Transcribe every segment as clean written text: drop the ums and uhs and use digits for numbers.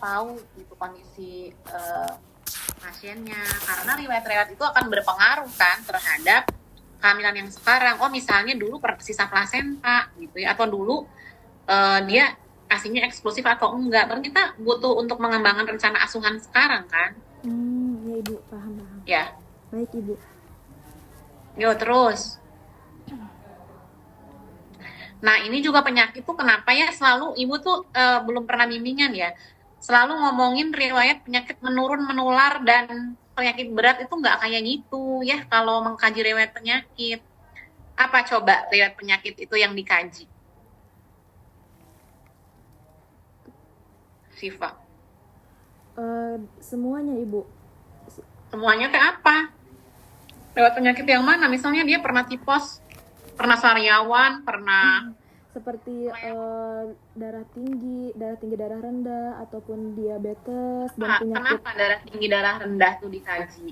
tahu gitu kondisi pasiennya, karena riwayat-riwayat itu akan berpengaruh kan terhadap kehamilan yang sekarang. Oh misalnya dulu sisa plasenta gitu ya, atau dulu dia asinya eksklusif atau enggak. Berarti kita butuh untuk mengembangkan rencana asuhan sekarang kan. Ya Ibu, paham. Ya, Baik Ibu. yuk terus. Nah ini juga penyakit tuh kenapa ya selalu ibu tuh belum pernah bimbingan ya. Selalu ngomongin riwayat penyakit menurun menular dan penyakit berat itu nggak kayak gitu ya kalau mengkaji riwayat penyakit. Apa coba riwayat penyakit itu yang dikaji? Siva. Semuanya Ibu. Semuanya kayak apa? Riwayat penyakit yang mana? Misalnya dia pernah tipes, pernah sariawan, pernah Seperti darah tinggi, darah rendah, ataupun diabetes dan penyakit. kenapa darah tinggi, darah rendah tuh dikaji?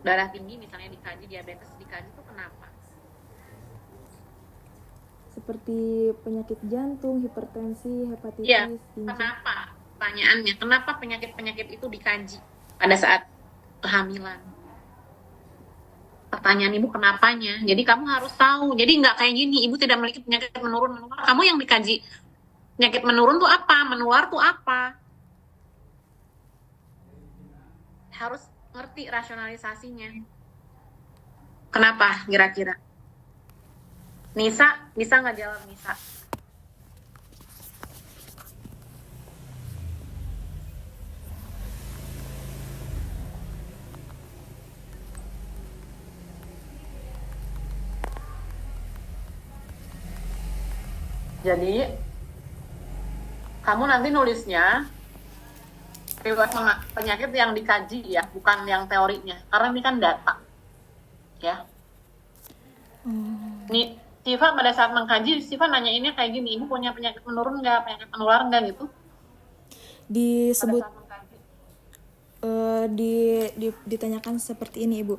Darah tinggi misalnya dikaji, diabetes dikaji tuh kenapa? Seperti penyakit jantung, hipertensi, hepatitis, Iya, ginjal. kenapa? Pertanyaannya, kenapa penyakit-penyakit itu dikaji pada saat kehamilan? Pertanyaan ibu kenapanya. Jadi kamu harus tahu. Jadi nggak kayak gini, ibu tidak memiliki penyakit menurun menular. Kamu yang dikaji penyakit menurun tuh apa? Menular tuh apa? Harus ngerti rasionalisasinya. Kenapa kira-kira? Nisa, bisa nggak jawab Nisa? Jadi, kamu nanti nulisnya riwayat penyakit yang dikaji ya, bukan yang teorinya. Karena ini kan data. Ya. Nih, Siva pada saat mengkaji, Siva nanyainnya kayak gini, ibu punya penyakit menurun nggak, penyakit menular nggak gitu? Disebut Pada saat mengkaji. ditanyakan seperti ini Ibu.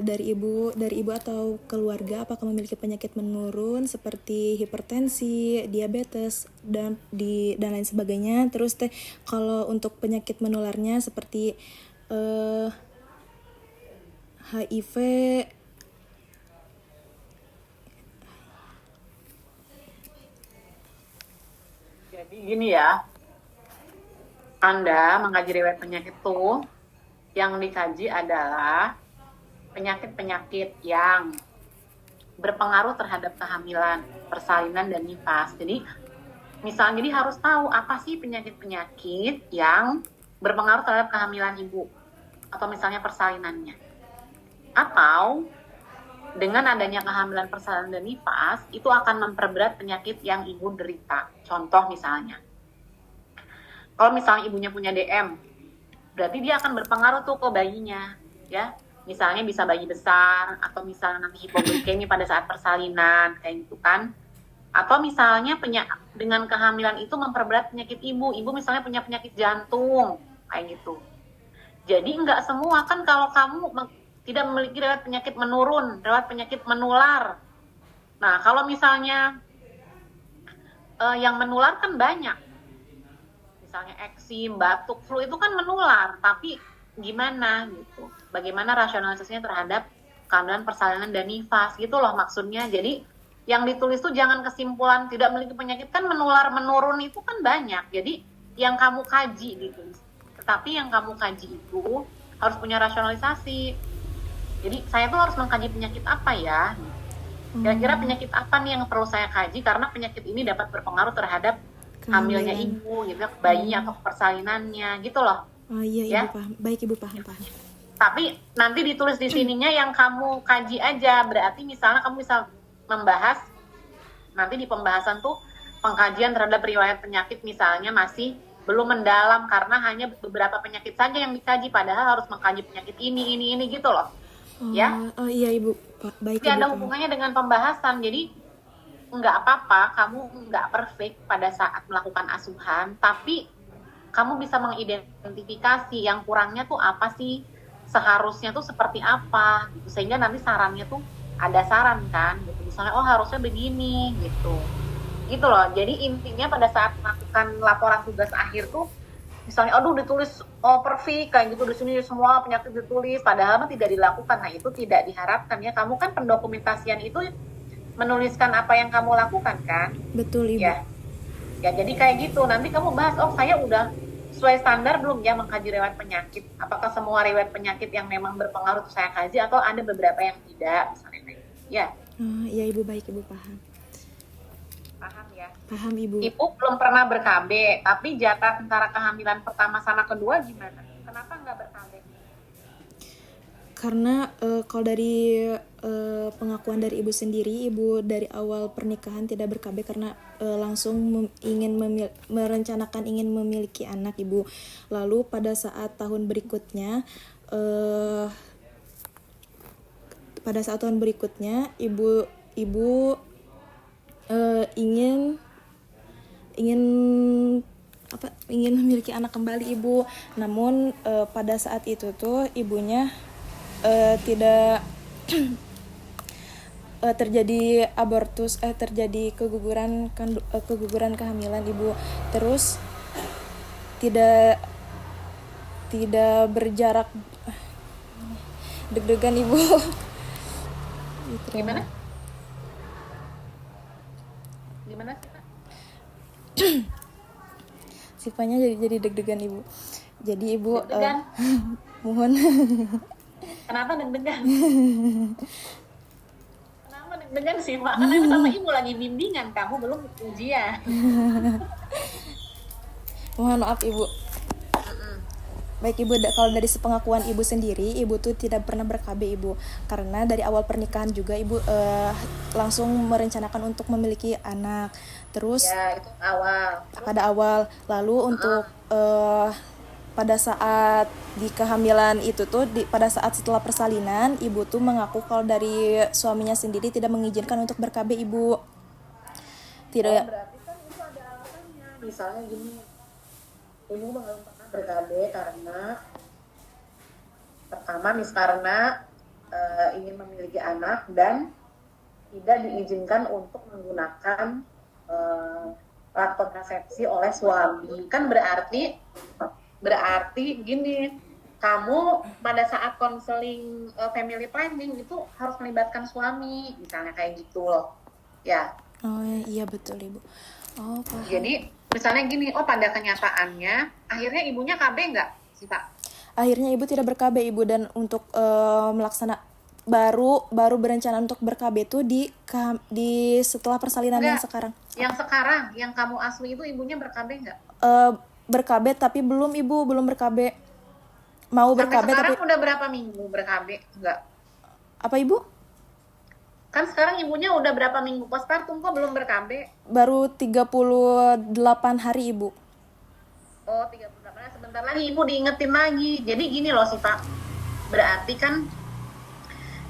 Dari ibu atau keluarga apakah memiliki penyakit menurun seperti hipertensi, diabetes dan lain sebagainya. Terus kalau untuk penyakit menularnya seperti HIV. Jadi gini ya, Anda mengkaji riwayat penyakit tuh, yang dikaji adalah penyakit-penyakit yang berpengaruh terhadap kehamilan, persalinan, dan nifas. Jadi, misalnya jadi harus tahu apa sih penyakit-penyakit yang berpengaruh terhadap kehamilan ibu, atau misalnya persalinannya. Atau, dengan adanya kehamilan, persalinan, dan nifas, itu akan memperberat penyakit yang ibu derita. Contoh misalnya, kalau misalnya ibunya punya DM, berarti dia akan berpengaruh tuh ke bayinya, ya. Misalnya bisa bayi besar, atau misalnya nanti hipoglikemi pada saat persalinan, kayak gitu kan. Atau misalnya dengan kehamilan itu memperberat penyakit ibu misalnya punya penyakit jantung, kayak gitu. Jadi nggak semua kan kalau kamu tidak memiliki riwayat penyakit menurun, riwayat penyakit menular. Nah, kalau misalnya yang menular kan banyak. Misalnya eksim, batuk, flu itu kan menular, tapi gimana gitu? Bagaimana rasionalisasinya terhadap kehamilan, persalinan, dan nifas gitu loh maksudnya. Jadi yang ditulis tuh jangan kesimpulan tidak memiliki penyakit kan menular menurun itu kan banyak. Jadi yang kamu kaji gitu. Tetapi yang kamu kaji itu harus punya rasionalisasi. Jadi saya tuh harus mengkaji penyakit apa ya? Kira-kira penyakit apa nih yang perlu saya kaji karena penyakit ini dapat berpengaruh terhadap hamilnya ibu gitu, bayinya atau persalinannya gitu loh. Oh iya Ibu, ya? Paham. Baik Ibu, paham. Tapi nanti ditulis di sininya yang kamu kaji aja. Berarti misalnya kamu bisa membahas nanti di pembahasan tuh pengkajian terhadap riwayat penyakit misalnya masih belum mendalam karena hanya beberapa penyakit saja yang dikaji, padahal harus mengkaji penyakit ini gitu loh. Ya? Oh iya Ibu, baik. Jadi ada hubungannya dengan pembahasan. Jadi nggak apa-apa, kamu nggak perfect pada saat melakukan asuhan, tapi kamu bisa mengidentifikasi yang kurangnya tuh apa sih, seharusnya tuh seperti apa, gitu. Sehingga nanti sarannya tuh ada saran kan, gitu. Misalnya, oh harusnya begini, gitu. Gitu loh. Jadi intinya pada saat melakukan laporan tugas akhir tuh, misalnya aduh ditulis perfect kayak gitu, di sini semua penyakit ditulis, padahal mah tidak dilakukan. Nah itu tidak diharapkan ya. Kamu kan pendokumentasian itu menuliskan apa yang kamu lakukan kan, Betul Ibu. ya. Ya jadi kayak gitu. Nanti kamu bahas, oh saya udah sesuai standar belum ya mengkaji riwayat penyakit. Apakah semua riwayat penyakit yang memang berpengaruh itu saya kaji atau ada beberapa yang tidak, misalnya kayak gitu. Ya, Ya Ibu, baik Ibu, paham. paham ya. Paham Ibu. Ibu belum pernah ber-KB, tapi jatah tentara kehamilan pertama sama kedua gimana? Kenapa nggak ber-KB? Karena kalau dari pengakuan dari Ibu sendiri, Ibu dari awal pernikahan tidak ber-KB karena langsung merencanakan ingin memiliki anak Ibu. Lalu pada saat tahun berikutnya Ibu ingin memiliki anak kembali Ibu. Namun pada saat itu tuh ibunya tidak terjadi abortus, terjadi keguguran kehamilan Ibu. Terus tidak berjarak, deg-degan Ibu. Gimana? Gimana sih, Kak? Sifatnya jadi deg-degan Ibu. Jadi Ibu Deg-degan? mohon Kenapa deg-degan? Kenapa deg-degan sih, Pak? Karena sama ibu lagi bimbingan, kamu belum ujian. mohon maaf Ibu. Baik Ibu, kalau dari sepengakuan Ibu sendiri, Ibu tuh tidak pernah ber-KB Ibu. Karena dari awal pernikahan juga Ibu langsung merencanakan untuk memiliki anak. Terus Ya, itu awal. pada awal, lalu untuk pada saat di kehamilan itu tuh pada saat setelah persalinan, Ibu tuh mengaku kalau dari suaminya sendiri tidak mengizinkan untuk ber-KB Ibu. Tidak. Berarti kan itu ada alasannya. Misalnya gini, ibu belum pernah ber-KB karena pertama karena ingin memiliki anak dan tidak diizinkan untuk menggunakan alat kontrasepsi oleh suami. Kan berarti gini, kamu pada saat konseling family planning itu harus melibatkan suami, misalnya kayak gitu loh. Ya. Oh iya betul Ibu. Oh paham. Jadi misalnya gini, pada kenyataannya akhirnya ibunya KB nggak sih Pak? Akhirnya Ibu tidak ber-KB Ibu, dan untuk baru berencana untuk ber-KB itu di setelah persalinan yang sekarang. Yang sekarang, yang kamu asli itu ibunya ber-KB nggak? Ber-KB tapi belum Ibu, belum ber-KB. Mau ber-KB tapi sekarang tapi udah berapa minggu ber-KB? Enggak. Apa Ibu? Kan sekarang ibunya udah berapa minggu postpartum kok belum ber-KB? Baru 38 hari Ibu. Oh 38, sebentar lagi ibu diingetin lagi. Jadi gini loh sih Pak, berarti kan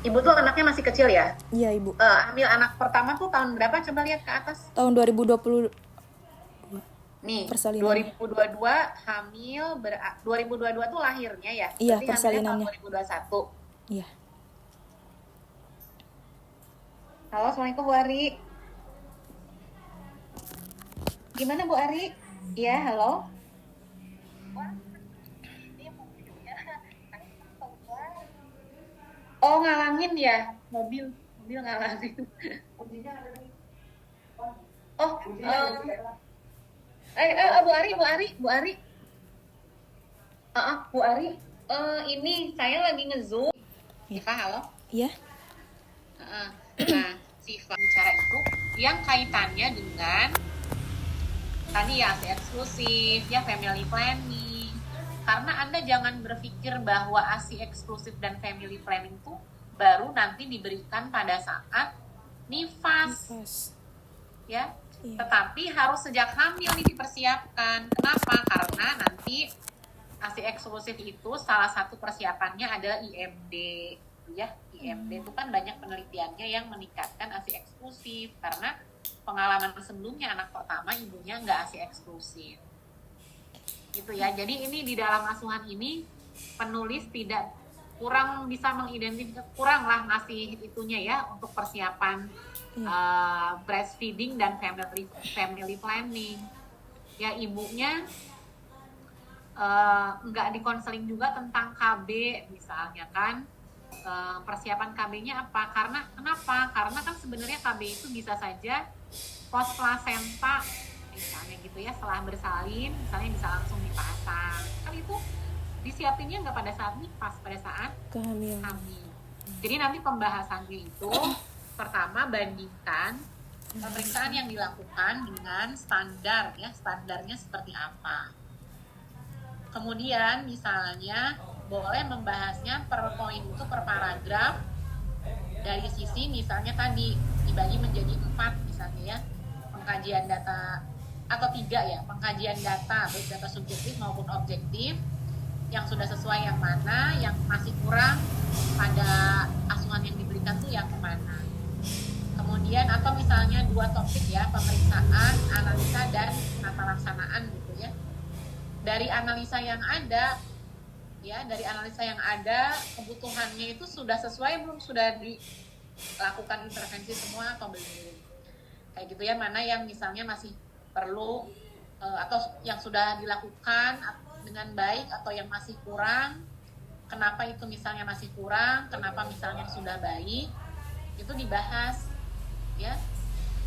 ibu tuh anaknya masih kecil ya? Iya Ibu. Hamil anak pertama tuh tahun berapa? Coba lihat ke atas. Tahun 2020. Nih, Persalinan. 2022 hamil, 2022 tuh lahirnya ya? Iya, berarti persalinannya. hamilnya tahun 2021. Iya. Halo, Assalamualaikum Bu Ari. Gimana Bu Ari? Iya, halo. Oh, ngalangin ya? Mobil ngalangin. Oh, Bu Ari. Bu Ari, ini saya lagi nge-zoom. Siva, halo? Iya. Nah, Siva bicara itu yang kaitannya dengan tadi ya, eksklusif, ya family planning. Karena Anda jangan berpikir bahwa ASI eksklusif dan family planning itu baru nanti diberikan pada saat nifas. Ya. Iya. Tetapi harus sejak hamil nih dipersiapkan. Kenapa? Karena nanti ASI eksklusif itu salah satu persiapannya adalah IMD. Ya, IMD itu kan banyak penelitiannya yang meningkatkan ASI eksklusif karena pengalaman sebelumnya anak pertama ibunya nggak ASI eksklusif gitu ya. Jadi ini di dalam asuhan ini penulis tidak kurang bisa mengidentifikasi, kurang lah ngasih itunya ya untuk persiapan breastfeeding dan family planning. Ya ibunya nggak dikonseling juga tentang KB misalnya kan. Persiapan KB-nya apa? Kenapa? Karena kan sebenarnya KB itu bisa saja post placenta misalnya gitu ya, setelah bersalin misalnya bisa langsung dipasang. Kan itu disiapinnya nggak pada saat nifas, pada saat hamil. Jadi nanti pembahasannya itu pertama bandingkan pemeriksaan yang dilakukan dengan standar ya, standarnya seperti apa. Kemudian misalnya boleh membahasnya per poin itu per paragraf dari sisi misalnya tadi dibagi menjadi 4 misalnya ya, pengkajian data atau 3 ya, pengkajian data baik data subjektif maupun objektif, yang sudah sesuai yang mana, yang masih kurang pada asuhan yang diberikan tuh yang kemana. Kemudian atau misalnya 2 topik ya, pemeriksaan, analisa, dan penata laksanaan gitu ya. Dari analisa yang ada ya, dari analisa yang ada kebutuhannya itu sudah sesuai belum, sudah dilakukan intervensi semua atau belum, kayak gitu ya, mana yang misalnya masih perlu atau yang sudah dilakukan dengan baik atau yang masih kurang, kenapa itu misalnya masih kurang, kenapa misalnya sudah baik, itu dibahas ya.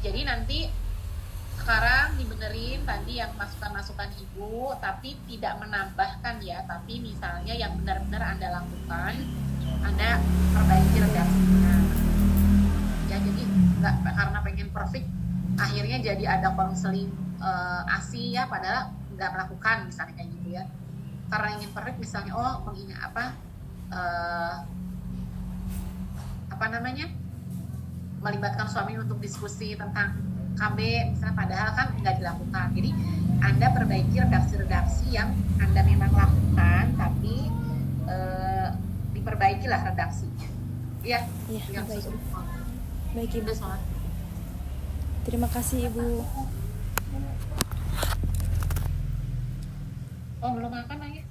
Jadi nanti sekarang dibenerin tadi yang masukan-masukan ibu, tapi tidak menambahkan ya, tapi misalnya yang benar-benar Anda lakukan, Anda perbaiki redaksinya ya. Jadi nggak karena pengen perfect akhirnya jadi ada konseling ASI ya, padahal nggak melakukan misalnya kayak gitu ya, karena ingin perfect misalnya mengingat apa namanya, melibatkan suami untuk diskusi tentang KB misalnya, padahal kan nggak dilakukan. Jadi Anda perbaiki redaksi-redaksi yang Anda memang lakukan, tapi diperbaikilah redaksinya ya. Iya, baik. Baik Ibu. Udah, terima kasih Ibu. Oh belum makan Ayah?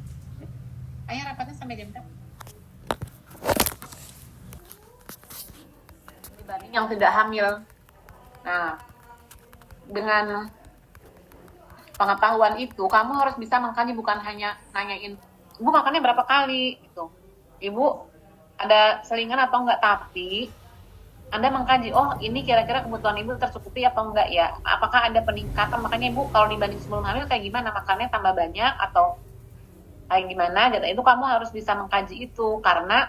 Ayah rapatnya sampai jam berapa? Dibanding yang tidak hamil. Nah, dengan pengetahuan itu, kamu harus bisa mengkaji, bukan hanya nanyain, Ibu makannya berapa kali gitu. Ibu ada selingan atau enggak, tapi Anda mengkaji, ini kira-kira kebutuhan Ibu tercukupi atau enggak ya? Apakah ada peningkatan? Makanya Ibu kalau dibanding sebelum hamil kayak gimana? Makannya tambah banyak atau kayak gimana gitu. Itu kamu harus bisa mengkaji itu, karena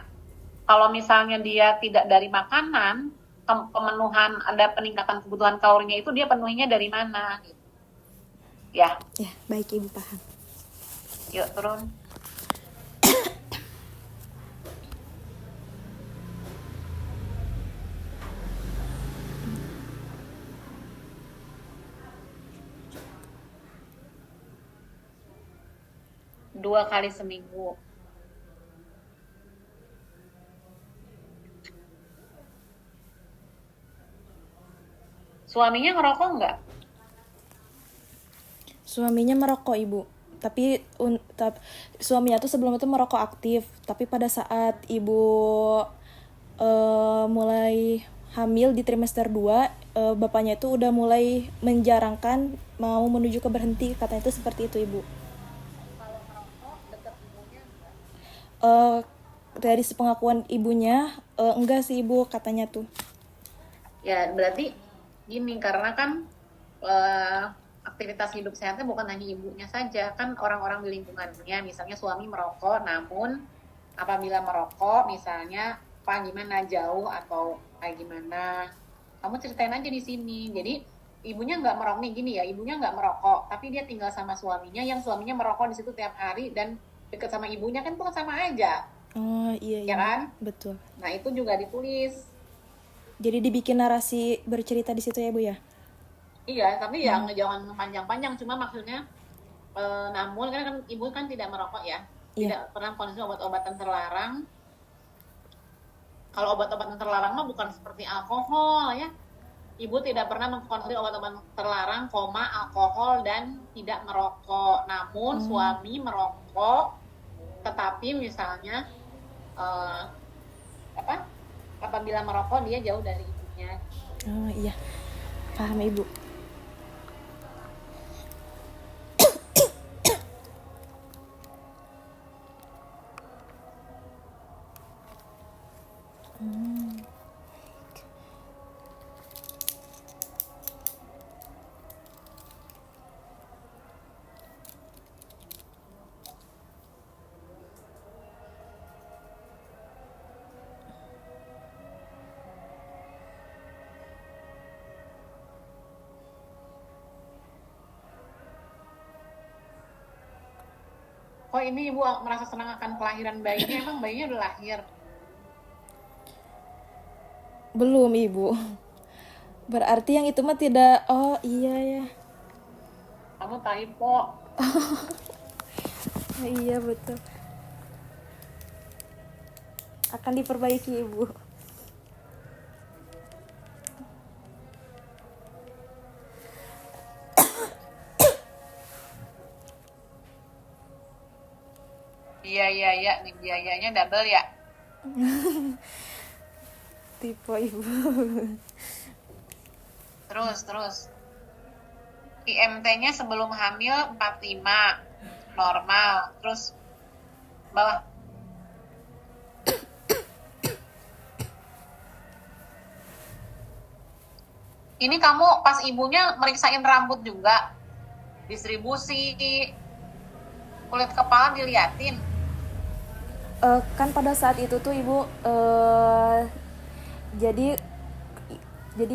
kalau misalnya dia tidak dari makanan, pemenuhan ada peningkatan kebutuhan kalorinya itu dia penuhinya dari mana gitu. Ya. Ya, baik Ibu, paham. Yuk turun. Dua kali seminggu. Suaminya ngerokok nggak? Suaminya merokok Ibu, tapi suaminya tuh sebelum itu merokok aktif, tapi pada saat Ibu mulai hamil di trimester 2, bapaknya itu udah mulai menjarangkan, mau menuju ke berhenti, katanya itu seperti itu Ibu. Kalau ngerokok dekat ibunya enggak? Dari pengakuan ibunya enggak sih Ibu, katanya tuh. Ya berarti gini, karena kan aktivitas hidup sehatnya bukan hanya ibunya saja, kan orang-orang di lingkungannya, misalnya suami merokok, namun apabila merokok misalnya gimana, jauh atau kayak gimana, kamu ceritain aja di sini. Jadi ibunya nggak merokok nih, gini ya, ibunya nggak merokok tapi dia tinggal sama suaminya, yang suaminya merokok di situ tiap hari dan deket sama ibunya, kan itu sama aja. Iya Ya kan? betul. Nah itu juga ditulis. Jadi dibikin narasi bercerita di situ ya Bu ya? Iya, tapi ya jangan panjang-panjang, cuma maksudnya namun kan ibu kan tidak merokok ya, tidak pernah konsumsi obat-obatan terlarang. Kalau obat-obatan terlarang mah bukan seperti alkohol ya. Ibu tidak pernah mengkonsumsi obat-obatan terlarang, alkohol dan tidak merokok. Namun suami merokok, tetapi misalnya eh, apa apabila merokok dia jauh dari ibunya. Oh iya, paham ibu. Kok ini ibu merasa senang akan kelahiran bayinya? Emang bayinya udah lahir? Belum ibu. Berarti yang itu mah tidak. Oh iya ya. Kamu typo. Oh, iya betul. Akan diperbaiki ibu. Iya, nih biayanya double ya. Tipe ibu. Terus. IMT-nya sebelum hamil 45, normal. Terus bawah. Ini kamu pas ibunya meriksain rambut juga? Distribusi, kulit kepala diliatin? Kan pada saat itu tuh ibu jadi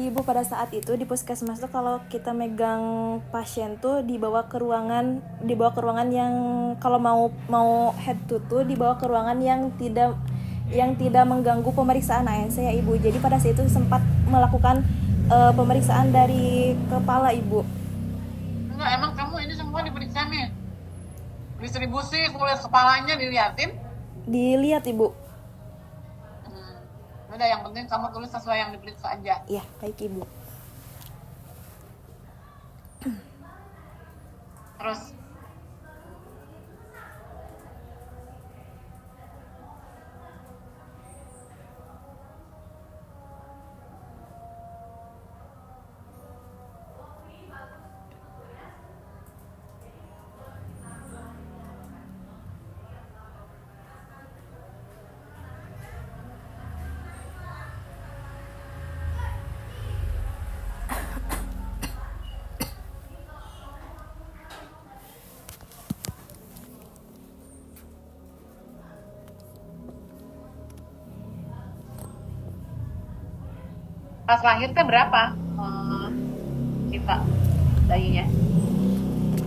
ibu pada saat itu di puskesmas tuh kalau kita megang pasien tuh dibawa ke ruangan yang kalau mau head to toe dibawa ke ruangan yang tidak mengganggu pemeriksaan ANC ya ibu. Jadi pada saat itu sempat melakukan pemeriksaan dari kepala ibu. Enggak, emang kamu ini semua diperiksa nih? Distribusi kulit kepalanya diliatin? Dilihat ibu. Udah, yang penting kamu tulis sesuai yang diperiksa aja. Iya, baik ibu. Terus pas lahir teh berapa? Kita bayinya.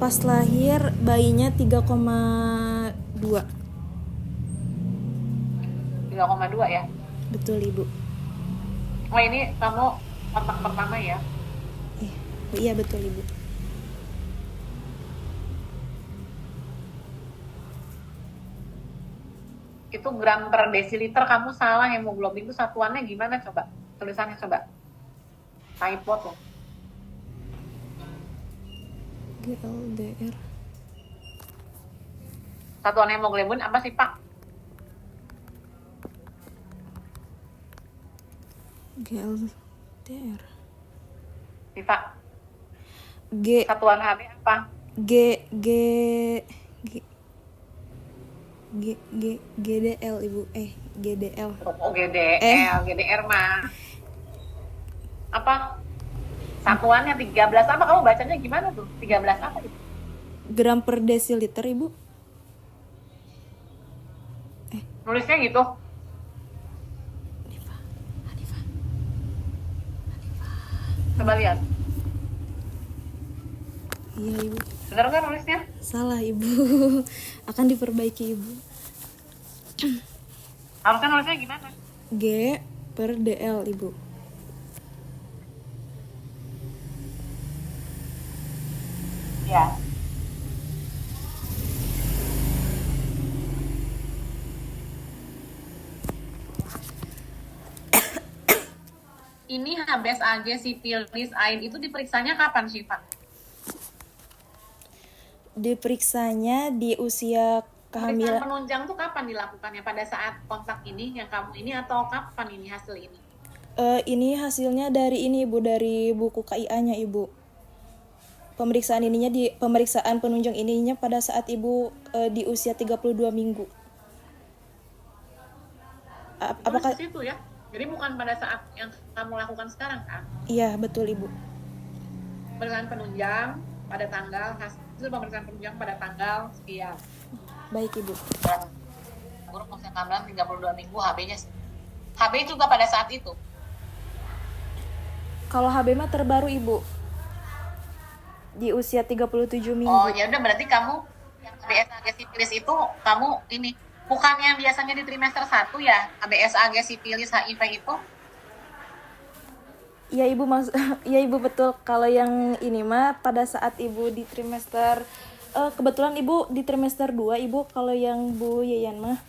Pas lahir bayinya 3,2. 3,2 ya. Betul ibu. Oh, ini kamu kontak pertama ya? Iya betul ibu. Itu gram per desiliter kamu salah. Hemoglobin itu satuannya gimana coba? Tulisannya coba. Typo tuh. GLDR. Satuan hemoglobin apa sih, Pak? GLDR. Siva. G Satuan HB apa? G G G G G GDL ibu. GDL. Oh, GDL. GDR mah apa? Satuannya 13 apa? Kamu bacanya gimana tuh? 13 apa gitu? Gram per desiliter ibu. Nulisnya gitu. Hanifah. Coba lihat. Iya ibu. Bener nggak nulisnya? Salah ibu. Akan diperbaiki ibu. Harusnya nulisnya gimana? G per DL ibu. Ya. Ini HBsAg, sipilis, AIDS itu diperiksanya kapan sih, Pak? Diperiksanya di usia Pemeriksaan kehamilan. penunjang tuh kapan dilakukannya? Pada saat kontak ini yang kamu ini atau kapan ini hasil ini? Ini hasilnya dari ini Ibu, dari buku KIA-nya Ibu. Pemeriksaan penunjang ininya pada saat Ibu di usia 32 minggu. Tulis Apakah di situ ya. Jadi bukan pada saat yang kamu lakukan sekarang kan? iya betul Ibu. Pemeriksaan penunjang pada tanggal, hasil pemeriksaan penunjang pada tanggal sekian. Baik Ibu. Dan buruk usia kehamilan 32 minggu, HB-nya HB juga pada saat itu. Kalau HB mah terbaru Ibu. Di usia 37 minggu. Oh, ya udah berarti kamu yang HBsAg sifilis itu kamu ini bukan yang biasanya di trimester 1 ya, HBsAg sifilis HIV itu. Iya Ibu, iya Ibu betul. Kalau yang ini mah pada saat Ibu di trimester kebetulan Ibu di trimester 2 Ibu. Kalau yang Bu Yayan mah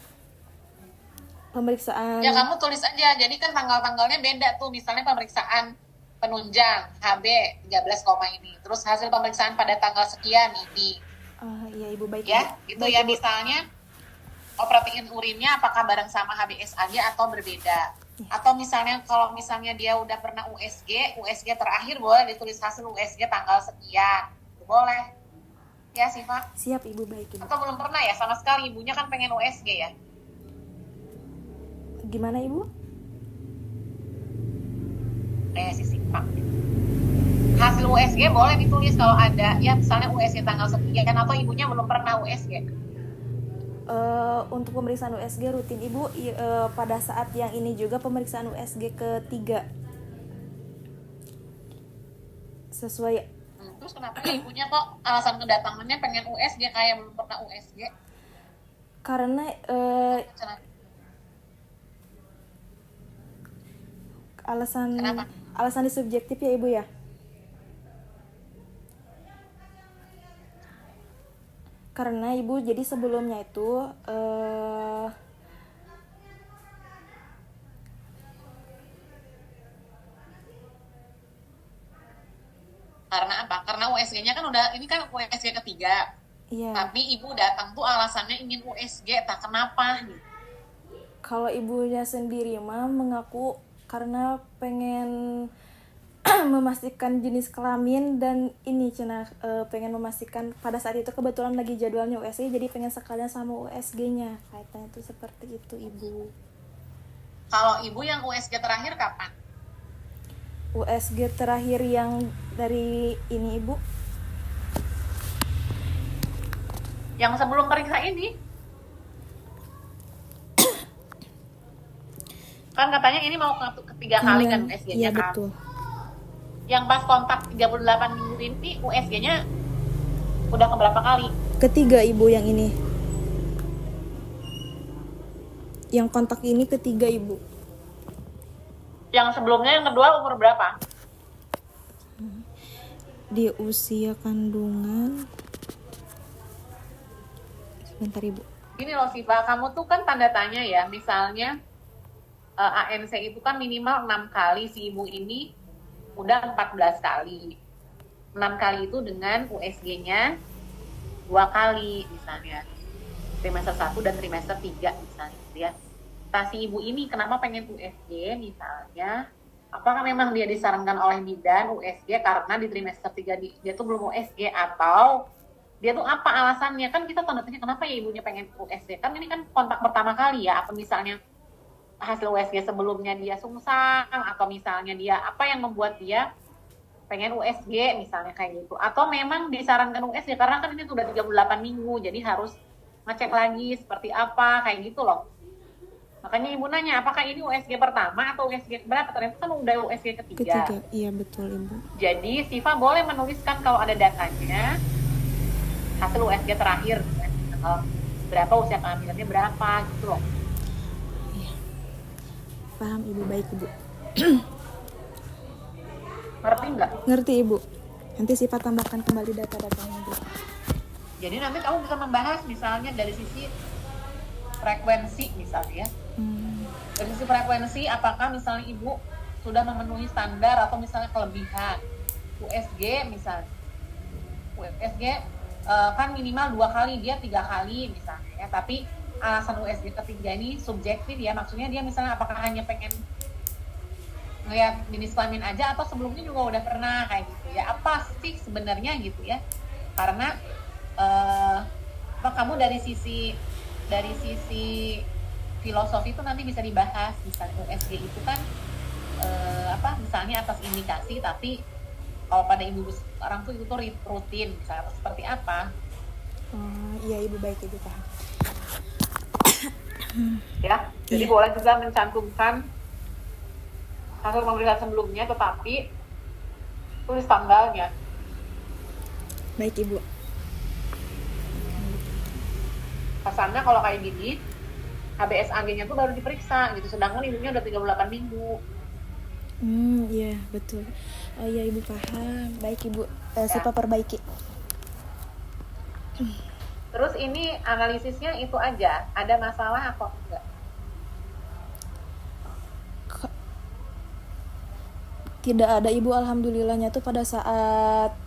pemeriksaan. Ya kamu tulis aja. Jadi kan tanggal-tanggalnya beda tuh. Misalnya pemeriksaan penunjang HB 13, ini. Terus hasil pemeriksaan pada tanggal sekian ini. Iya Ibu, baik Ya, Ibu. itu Baik, ya Ibu. misalnya protein urinnya apakah bareng sama HBsAg atau berbeda. Atau misalnya kalau misalnya dia udah pernah USG terakhir boleh ditulis hasil USG tanggal sekian. Boleh. Ya, Siva. Siap Ibu, baik Ibu. Atau belum pernah ya sama sekali, ibunya kan pengen USG ya. Gimana Ibu? Si Siva. Hasil USG boleh ditulis kalau ada, ya misalnya USG tanggal sekian atau ibunya belum pernah USG. Untuk pemeriksaan USG rutin Ibu, pada saat yang ini juga pemeriksaan USG ketiga. Sesuai Terus kenapa ibunya kok alasan kedatangannya pengen USG kayak belum pernah USG? karena Kenapa? alasan subjektif ya Ibu ya. Karena Ibu jadi sebelumnya itu Karena apa? Karena USG-nya kan udah, ini kan USG ketiga. iya. Tapi ibu datang tuh alasannya ingin USG, tak kenapa gitu. Kalau ibunya sendiri mah mengaku karena pengen memastikan jenis kelamin dan ini cenah pengen memastikan pada saat itu kebetulan lagi jadwalnya USG jadi pengen sekalian sama USG-nya. Kaitannya itu seperti itu Ibu. Kalau ibu yang USG terakhir kapan? USG terakhir yang dari ini Ibu, Yang sebelum periksa ini? Kan katanya ini mau ketiga kali kan USG-nya iya kan? betul. Yang pas kontak 38 minggu ini USG-nya udah keberapa kali? Ketiga Ibu yang ini. Yang kontak ini ketiga Ibu. Yang sebelumnya yang kedua umur berapa? Di usia kandungan. Sebentar Ibu. Gini loh Siva, kamu tuh kan tanda tanya ya, misalnya ANC itu kan minimal 6 kali, si ibu ini udah 14 kali. 6 kali itu dengan USG-nya 2 kali misalnya. Trimester 1 dan trimester 3 misalnya ya. Nah, si ibu ini kenapa pengen USG misalnya? Apakah memang dia disarankan oleh bidan USG karena di trimester 3 dia tuh belum USG atau dia tuh apa alasannya? Kan kita tanda tanya kenapa ya ibunya pengen USG? Kan ini kan kontak pertama kali ya, atau misalnya hasil USG sebelumnya dia sungsang, atau misalnya dia apa yang membuat dia pengen USG misalnya kayak gitu. Atau memang disarankan USG karena kan ini sudah 38 minggu, jadi harus ngecek lagi seperti apa, kayak gitu loh. Makanya ibu nanya, apakah ini USG pertama atau USG berapa? Ternyata kan udah USG ketiga. Iya betul Ibu. Jadi Siva boleh menuliskan kalau ada datanya, hasil USG terakhir, berapa usia kehamilannya berapa gitu loh. Paham Ibu, baik Ibu. Ngerti nggak? Ngerti Ibu. Nanti Siva tambahkan kembali data-datanya Ibu. Jadi nanti kamu bisa membahas misalnya dari sisi frekuensi misalnya ya. Dari sisi frekuensi apakah misalnya ibu sudah memenuhi standar atau misalnya kelebihan USG misalnya. USG kan minimal 2 kali, dia 3 kali misalnya ya, tapi alasan USG ketiga ini subjektif ya, maksudnya dia misalnya apakah hanya pengen ngeliat jenis kelamin aja atau sebelumnya juga udah pernah kayak gitu ya, apa sih sebenarnya gitu ya, karena apa kamu dari sisi filosofi itu nanti bisa dibahas, misalnya USG itu kan apa misalnya atas indikasi, tapi kalau pada ibu sekarang tuh itu tuh rutin misalnya atau seperti apa Oh, iya ibu, baik ibu paham. ya. Jadi Iya, boleh juga mencantumkan hasil pemeriksaan sebelumnya, tetapi tulis tanggalnya. baik ibu. Kesannya kalau kayak gini HBsAg-nya tuh baru diperiksa gitu, sedangkan ibunya udah 38 minggu Iya betul. Oh iya ibu paham. Baik ibu, ya. Sipa perbaiki. Terus ini analisisnya itu aja, ada masalah apa enggak? Tidak ada ibu, alhamdulillahnya tuh pada saat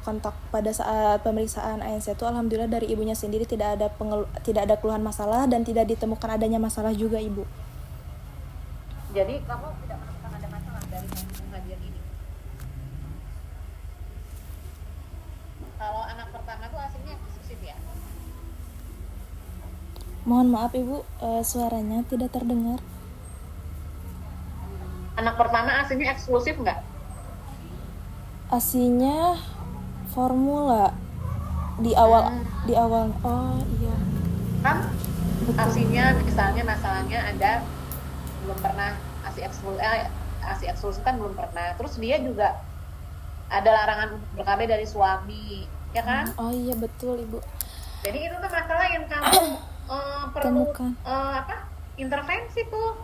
kontak, pada saat pemeriksaan ANC tuh alhamdulillah dari ibunya sendiri tidak ada keluhan masalah dan tidak ditemukan adanya masalah juga ibu. Jadi kamu tidak menemukan ada masalah dari pengajian ini. Kalau anak pertama tuh aslinya eksklusif ya. Mohon maaf ibu, suaranya tidak terdengar. Anak pertama aslinya eksklusif nggak? Asinya formula di awal. Oh iya Kan betul. aslinya misalnya masalahnya ada belum pernah asi eksklusif kan belum pernah. Terus dia juga ada larangan untuk ber-KB dari suami, ya kan? Oh iya betul ibu. Jadi itu tuh masalah yang kamu perlu Temukan. apa? Intervensi tuh.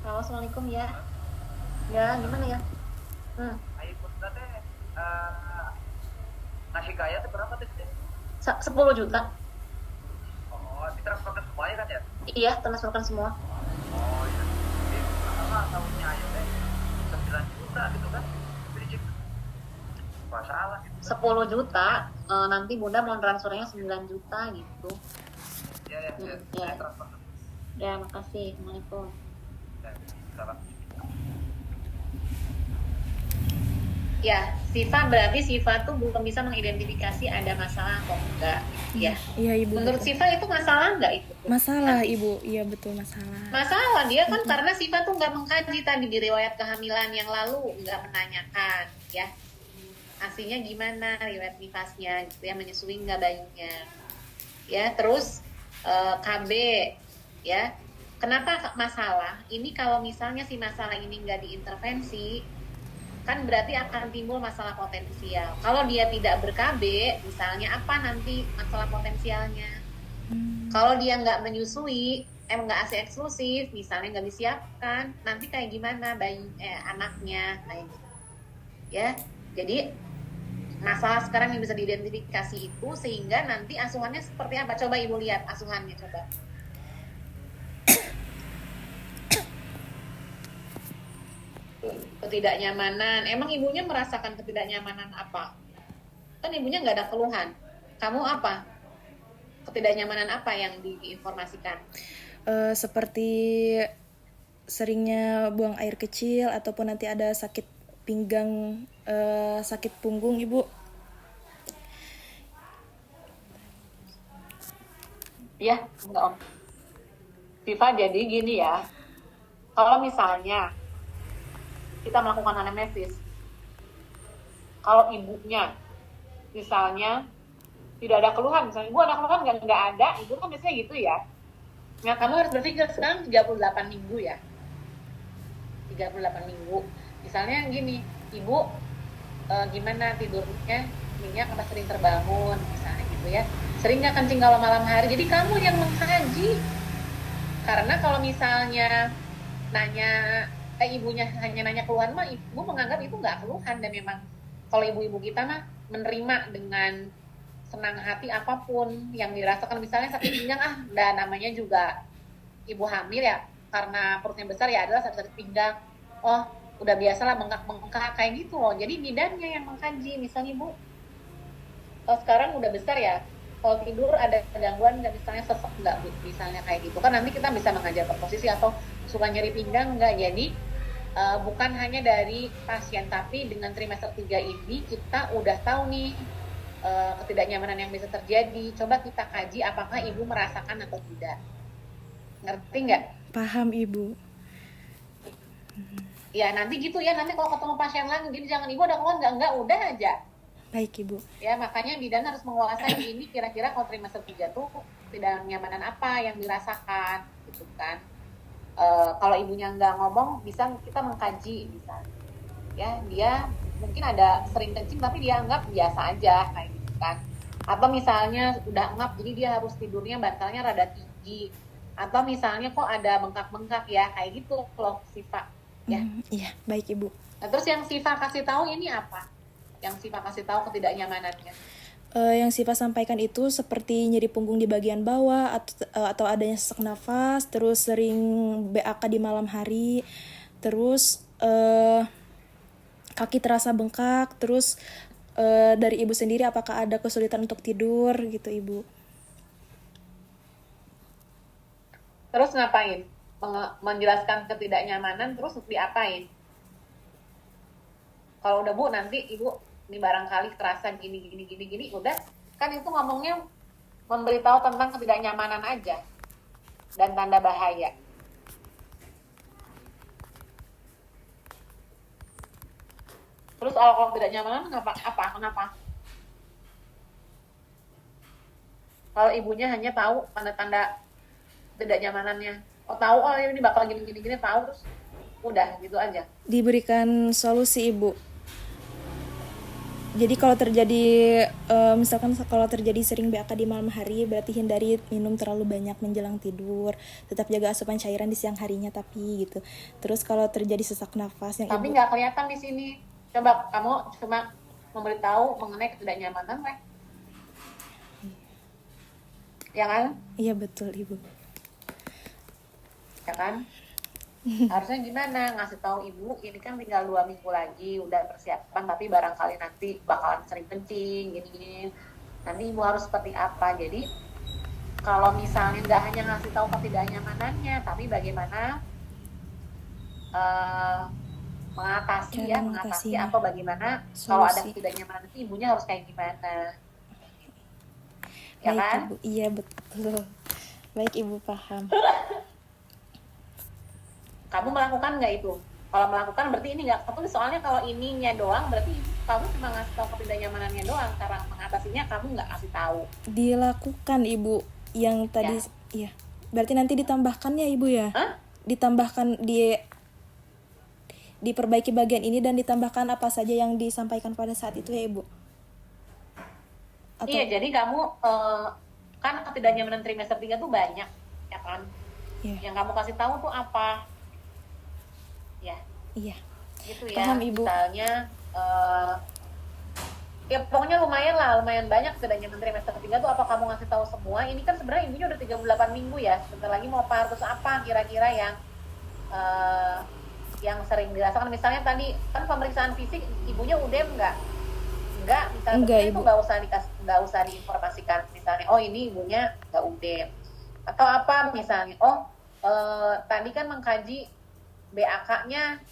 Halo, assalamualaikum ya. Ya, gimana ya? Ayo bunda teh ngasih gaya tuh berapa tuh? 10 juta. Oh, ditransferkan semuanya kan ya? Iya, transferkan semua. Oh iya. Jadi apa tahunnya aja teh 9 juta gitu kan? Jadi cik masalah gitu. 10 juta, nanti Bunda mau transfernya 9 juta gitu. Ya ya, Ya. saya transfer. Ya, makasih. Assalamualaikum. Ya, salam. Ya, berarti Siva tuh belum bisa mengidentifikasi ada masalah atau enggak, ya. Iya ibu. Menurut Betul. Siva itu masalah enggak itu? Masalah ibu, iya betul masalah. Masalah dia kan karena Siva tuh nggak mengkaji tadi di riwayat kehamilan yang lalu, nggak menanyakan, ya. Aslinya gimana riwayat nifasnya, gitu ya, menyusui nggak bayinya, ya. Terus KB, ya. Kenapa masalah? Ini kalau misalnya si masalah ini nggak diintervensi, kan berarti akan timbul masalah potensial. Kalau dia tidak ber-KB, misalnya apa nanti masalah potensialnya? Kalau dia nggak menyusui, nggak ASI eksklusif, misalnya nggak disiapkan, nanti kayak gimana anaknya, kayak gitu. Ya, jadi masalah sekarang yang bisa diidentifikasi itu sehingga nanti asuhannya seperti apa? Coba ibu lihat asuhannya, coba. Ketidaknyamanan. Emang ibunya merasakan ketidaknyamanan apa? Kan ibunya nggak ada keluhan. Kamu apa? Ketidaknyamanan apa yang diinformasikan? Seperti seringnya buang air kecil ataupun nanti ada sakit pinggang, sakit punggung ibu. Ya, enggak om. Viva, jadi gini ya, kalau misalnya kita melakukan anamnesis, kalau ibunya misalnya tidak ada keluhan, misalnya ibu ada keluhan nggak ada, ibu kan biasanya gitu ya. Nah, kamu harus berpikir sekarang 38 minggu ya. 38 minggu. Misalnya gini, ibu gimana tidurnya, minyak apa sering terbangun, misalnya gitu ya. Sering nggak kencing kalau malam hari, jadi kamu yang mengkaji. Karena kalau misalnya ibunya hanya nanya keluhan mah, ibu menganggap itu nggak keluhan, dan memang kalau ibu-ibu kita mah menerima dengan senang hati apapun yang dirasakan. Misalnya sakit pinggang, dan namanya juga ibu hamil ya, karena perutnya besar ya adalah sakit pinggang. Oh, udah biasa lah bengkak-bengkak kayak gitu loh. Jadi bidannya yang mengkaji, misalnya ibu kalau sekarang udah besar ya, kalau tidur ada gangguan nggak, misalnya sesek nggak Bu, misalnya kayak gitu kan nanti kita bisa mengajarkan posisi, atau suka nyeri pinggang nggak. Jadi bukan hanya dari pasien, tapi dengan trimester 3 ini kita udah tahu nih ketidaknyamanan yang bisa terjadi. Coba kita kaji apakah ibu merasakan atau tidak. Ngerti nggak? Paham ibu. Ya nanti gitu ya, nanti kalau ketemu pasien lagi, jadi jangan ibu ada keluhan nggak, udah aja. Baik ibu. Ya makanya bidan harus menguasai ini, kira-kira kalau trimester 3 tuh ketidaknyamanan apa yang dirasakan gitu kan. Kalau ibunya nggak ngomong, bisa kita mengkaji, bisa ya dia mungkin ada sering kencing tapi dia anggap biasa aja kayak gitu kan. Atau misalnya udah ngap jadi dia harus tidurnya bantalnya rada tinggi, atau misalnya kok ada bengkak-bengkak ya, kayak gitu loh Siva ya. Iya, baik ibu. Nah, terus yang Siva kasih tahu ini apa? Yang Siva kasih tahu ketidaknyamanannya? Yang Siva sampaikan itu seperti nyeri punggung di bagian bawah, atau adanya sesak nafas, terus sering BAK di malam hari, terus kaki terasa bengkak, terus dari ibu sendiri apakah ada kesulitan untuk tidur gitu ibu? Terus ngapain? Menjelaskan ketidaknyamanan, terus diapain? Kalau udah Bu, nanti ibu ini barangkali terasa gini, udah kan itu ngomongnya memberitahu tentang ketidaknyamanan aja dan tanda bahaya. Terus kalau ketidaknyamanan kenapa? Kalau ibunya hanya tahu tanda-tanda ketidaknyamanannya, tahu ini bakal gini, tahu, terus udah gitu aja. Diberikan solusi ibu. Jadi kalau terjadi misalkan kalau terjadi sering BAK di malam hari, berarti hindari minum terlalu banyak menjelang tidur, tetap jaga asupan cairan di siang harinya tapi gitu. Terus kalau terjadi sesak nafas yang tapi nggak kelihatan di sini. Coba kamu cuma memberitahu mengenai ketidaknyamanan kan? Ya kan? Iya betul ibu. Ya kan? Harusnya gimana, ngasih tahu ibu ini kan tinggal 2 minggu lagi, udah persiapan tapi barangkali nanti bakalan sering kencing gini, nanti ibu harus seperti apa. Jadi kalau misalnya nggak hanya ngasih tahu ketidaknyamanannya, tapi bagaimana mengatasi atau bagaimana kalau ada ketidaknyamanan itu ibunya harus kayak gimana. Ya baik, kan? Ibu. Iya betul. Baik ibu paham. Kamu melakukan nggak itu? Kalau melakukan berarti ini nggak ketulis, soalnya kalau ininya doang berarti kamu cuma ngasih tahu ketidaknyamanannya doang, cara mengatasinya kamu nggak kasih tahu. Dilakukan ibu yang tadi ya. Berarti nanti ditambahkan ya ibu ya? Hah? Ditambahkan diperbaiki bagian ini dan ditambahkan apa saja yang disampaikan pada saat itu ya ibu? Iya, jadi kamu kan ketidaknyamanan trimester 3 tuh banyak ya kan? Yang kamu kasih tahu tuh apa? Ya. Iya. Gitu ya. Paham ibu. Misalnya ya pokoknya lumayan banyak ketidaknyamanan trimester 3 tuh, apa kamu ngasih tahu semua? Ini kan sebenarnya ibunya udah 38 minggu ya. Sebentar lagi mau par, terus apa kira-kira yang sering dirasakan? Misalnya tadi kan pemeriksaan fisik ibunya UDEM enggak, misalnya itu nggak usah diinformasikan, misalnya ini ibunya nggak UDEM atau apa, misalnya tadi kan mengkaji BAK-nya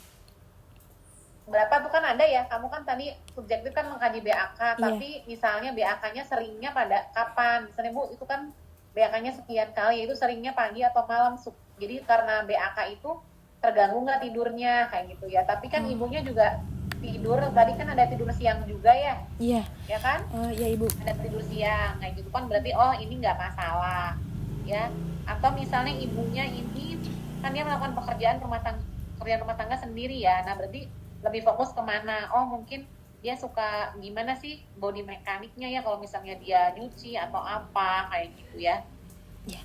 berapa tuh kan ada ya, kamu kan tadi subjektif kan mengkaji BAK, tapi misalnya BAK-nya seringnya pada kapan, misalnya Bu itu kan BAK-nya sekian kali, itu seringnya pagi atau malam, jadi karena BAK itu terganggu nggak tidurnya kayak gitu ya. Tapi kan ibunya juga tidur, tadi kan ada tidur siang juga ya. Iya. Ya kan? Ya ibu. Ada tidur siang kayak gitu kan, berarti ini nggak masalah ya. Atau misalnya ibunya ini kan dia melakukan pekerjaan rumah tangga sendiri ya, nah berarti lebih fokus kemana? Mungkin dia suka gimana sih body mekaniknya ya, kalau misalnya dia nyuci atau apa kayak gitu ya.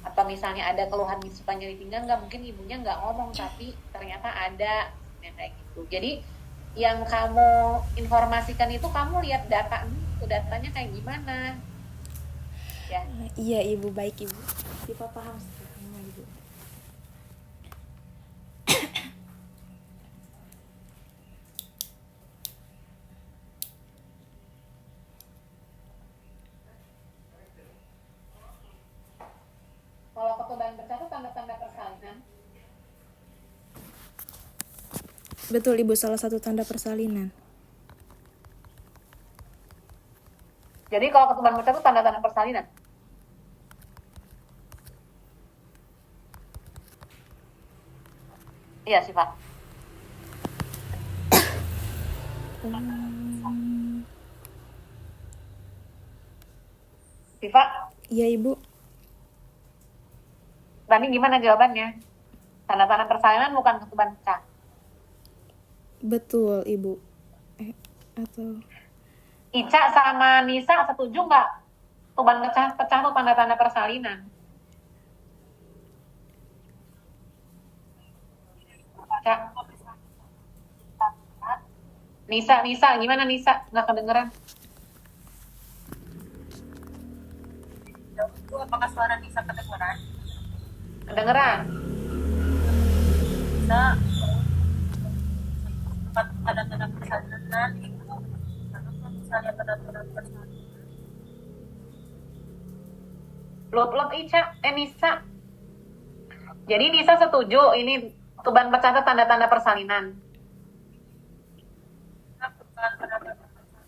Atau misalnya ada keluhan suka nyeri pinggang, nggak, mungkin ibunya nggak ngomong tapi ternyata ada kayak gitu. Jadi yang kamu informasikan itu kamu lihat datanya kayak gimana ya. Iya ibu, baik ibu. Siva paham sekarang ibu. Betul Ibu, salah satu tanda persalinan. Jadi kalau ketuban pecah itu tanda-tanda persalinan. Iya sih Pak. Siva, Iya Ibu. tadi gimana jawabannya? Tanda-tanda persalinan bukan ketuban pecah. Betul Ibu. Atau Ica sama Nisa setuju nggak? Ketuban pecah tuh tanda-tanda persalinan. Ica. Nisa, gimana Nisa? Nggak kedengeran? Itu apakah suara Nisa kedengeran? Kedengeran? Bisa tanda-tanda persalinan itu karena kalau misalnya tanda-tanda persalinan Lot Ica, Nisa. Jadi Nisa setuju ini ketuban pecah itu tanda-tanda persalinan? bukan tanda-tanda persalinan.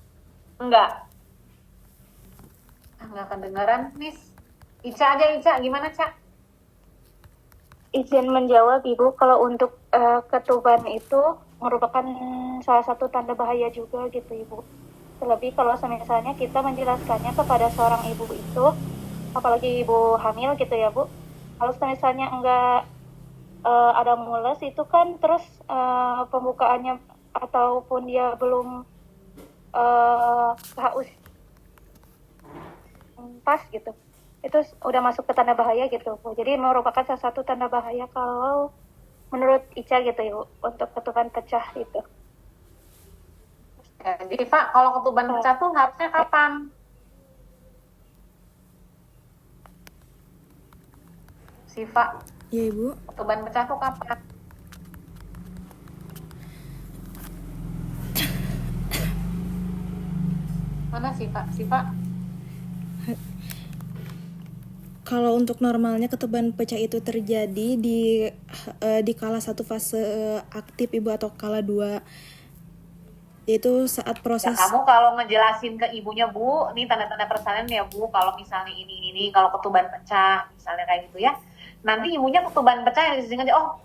Enggak kedengeran, Nis. Ica, gimana, Ca? Izin menjawab Ibu, kalau untuk ketuban itu merupakan salah satu tanda bahaya juga gitu Ibu. Terlebih kalau misalnya kita menjelaskannya kepada seorang ibu itu, apalagi ibu hamil gitu ya Bu, kalau misalnya enggak ada mules itu kan terus pembukaannya ataupun dia belum haus pas gitu, itu udah masuk ke tanda bahaya gitu Bu. Jadi merupakan salah satu tanda bahaya kalau menurut Ica gitu Ibu untuk ketuban pecah itu. Jadi, Pak, kalau ketuban pecah tuh harusnya kapan? Siva, ya Ibu. ketuban pecah tuh kapan? Mana Siva? Kalau untuk normalnya ketuban pecah itu terjadi di kala 1 fase aktif Ibu atau kala 2, yaitu saat proses. Ya, kamu kalau ngejelasin ke ibunya, Bu, ini tanda-tanda persalinan ya Bu, kalau misalnya ini kalau ketuban pecah, misalnya kayak gitu ya. Nanti ibunya ketuban pecah yang disingkat aja, oh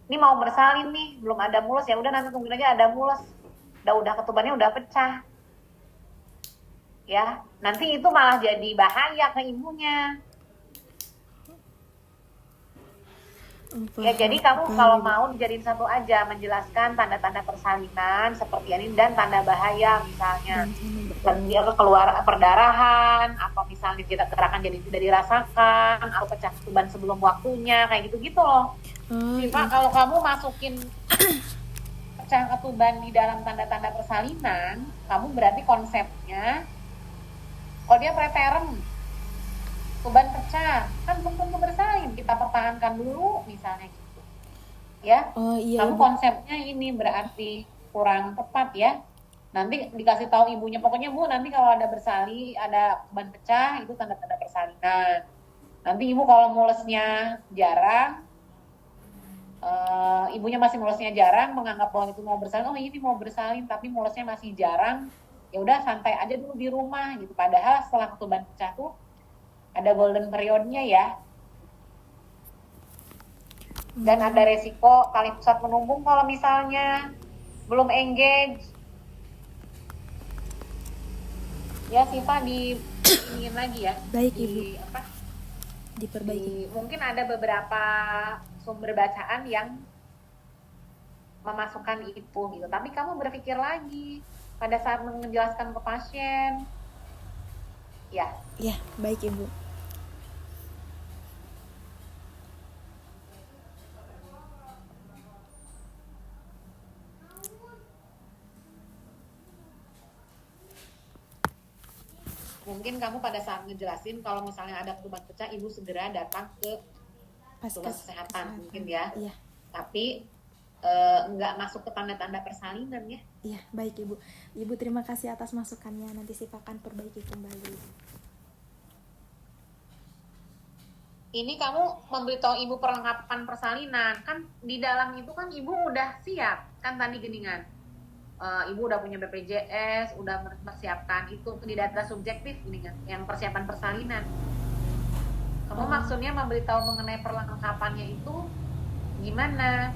ini mau bersalin nih, belum ada mules, ya udah nanti tungguin aja ada mules. Udah ketubannya udah pecah. Ya, nanti itu malah jadi bahaya ke ibunya. Ya, jadi kamu kalau mau dijadiin satu aja, menjelaskan tanda-tanda persalinan seperti ini dan tanda bahaya misalnya dia keluar perdarahan, apa misalnya gerakan jadi tidak dirasakan, atau pecah ketuban sebelum waktunya, kayak gitu-gitu loh. Siva, kalau kamu masukin pecah ketuban di dalam tanda-tanda persalinan, kamu berarti konsepnya, kalau dia preterm, ketuban pecah, kan belum tentu bersalin, kita pertahankan dulu misalnya gitu ya. Kamu konsepnya ini berarti kurang tepat ya. Nanti dikasih tahu ibunya, pokoknya Bu, nanti kalau ada bersalin, ada ketuban pecah, itu tanda-tanda persalinan. Nanti ibu kalau mulesnya jarang, ibunya masih mulesnya jarang, menganggap bahwa itu mau bersalin, oh ini mau bersalin tapi mulesnya masih jarang, ya udah santai aja dulu di rumah gitu. Padahal setelah ketuban pecah tuh ada golden periodnya ya. Dan ada resiko tali pusat menumbung kalau misalnya belum engage. Ya Siva, diingin lagi ya. Baik Ibu. Diperbaiki. Mungkin ada beberapa sumber bacaan yang memasukkan itu gitu. Tapi kamu berpikir lagi pada saat menjelaskan ke pasien. Ya. Ya, baik Ibu. Mungkin kamu pada saat ngejelasin kalau misalnya ada ketuban pecah, ibu segera datang ke petugas kesehatan mungkin ya. Iya. Tapi nggak masuk ke tanda-tanda persalinan ya. Iya, baik Ibu. Ibu terima kasih atas masukannya. Nanti Siva akan perbaiki kembali. Ini kamu memberitahu ibu perlengkapan persalinan, kan di dalam itu kan ibu udah siap kan tadi geningan, ibu udah punya BPJS, udah mempersiapkan itu di data subjektif geningan, yang persiapan persalinan. Kamu maksudnya memberitahu mengenai perlengkapannya itu gimana?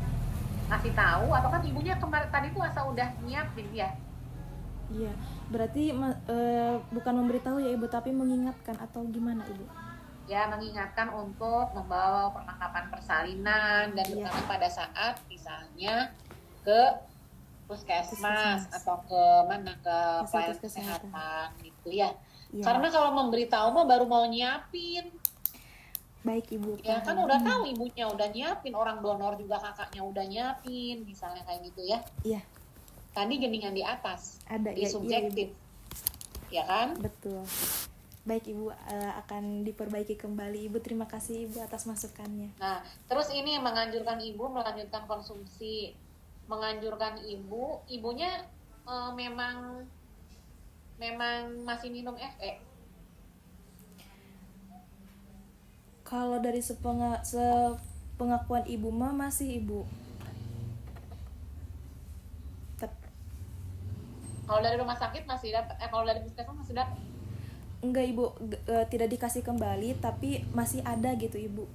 Ngasih tahu atau kan ibunya kemarin tadi tuh asal udah nyiapin ya? Iya, berarti bukan memberitahu ya ibu, tapi mengingatkan atau gimana ibu? Ya, mengingatkan untuk membawa perlengkapan persalinan dan Iya. terutama pada saat misalnya ke puskesmas Puskesmas. atau ke mana, ke Fasilitas pelayanan kesehatan. kesehatan gitu ya. Iya. Karena kalau memberitahu mah baru mau nyiapin. Baik ibu. Ya kan paham. udah tahu ibunya udah nyiapin, orang donor juga kakaknya udah nyiapin, misalnya kayak gitu ya. Iya, Tadi geningan di atas, ada di ya, subjektif. Ya kan? betul. Baik ibu, akan diperbaiki kembali ibu. Terima kasih ibu atas masukannya. Nah, terus ini menganjurkan ibu melanjutkan konsumsi. Menganjurkan ibunya memang masih minum FE. Kalau dari sepengakuan ibu mah masih ibu. Kalau dari rumah sakit masih dapat, kalau dari puskesmas masih dapat. Enggak ibu, tidak dikasih kembali, tapi masih ada gitu ibu.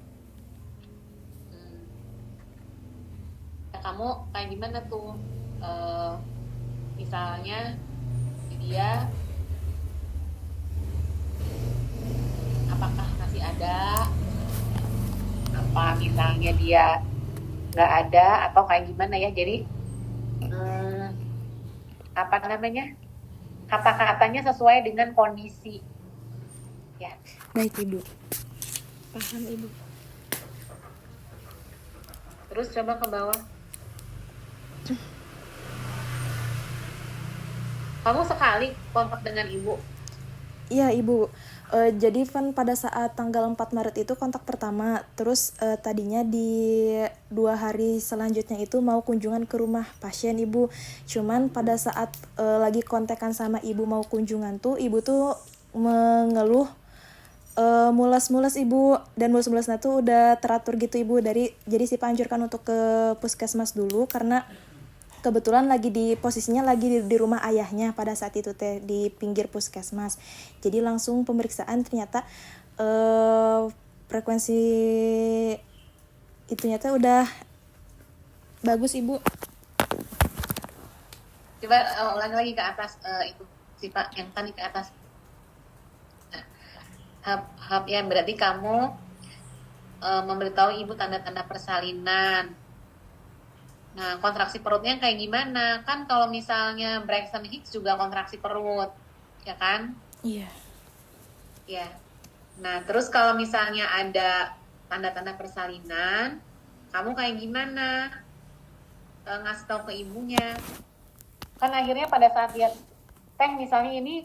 Nah, kamu kayak gimana tuh? Misalnya dia apakah masih ada? Apa misalnya dia nggak ada atau kayak gimana ya? Jadi apa namanya? Kata-katanya sesuai dengan kondisi. Ya. Baik ibu. Paham ibu. Terus coba ke bawah. Kamu sekali kontak dengan ibu. Iya ibu. Jadi Van pada saat tanggal 4 Maret itu kontak pertama. Terus tadinya di 2 hari selanjutnya itu mau kunjungan ke rumah pasien ibu. Cuman pada saat lagi kontekan sama ibu mau kunjungan tuh, ibu tuh mengeluh mulas-mulas ibu, dan mulas-mulasnya tuh udah teratur gitu ibu. Jadi si anjurkan untuk ke puskesmas dulu karena kebetulan lagi di posisinya lagi di rumah ayahnya pada saat itu teh, di pinggir puskesmas. Jadi langsung pemeriksaan, ternyata frekuensi itunya teh udah bagus ibu. Coba ulangi lagi ke atas itu si Pak yang tadi ke atas. Hap ya, berarti kamu memberitahu ibu tanda-tanda persalinan. Nah, kontraksi perutnya kayak gimana? Kan kalau misalnya Braxton Hicks juga kontraksi perut, ya kan? Iya. Ya. Nah, terus kalau misalnya ada tanda-tanda persalinan, kamu kayak gimana? Ngasih tahu ke ibunya. Kan akhirnya pada saat dia, misalnya ini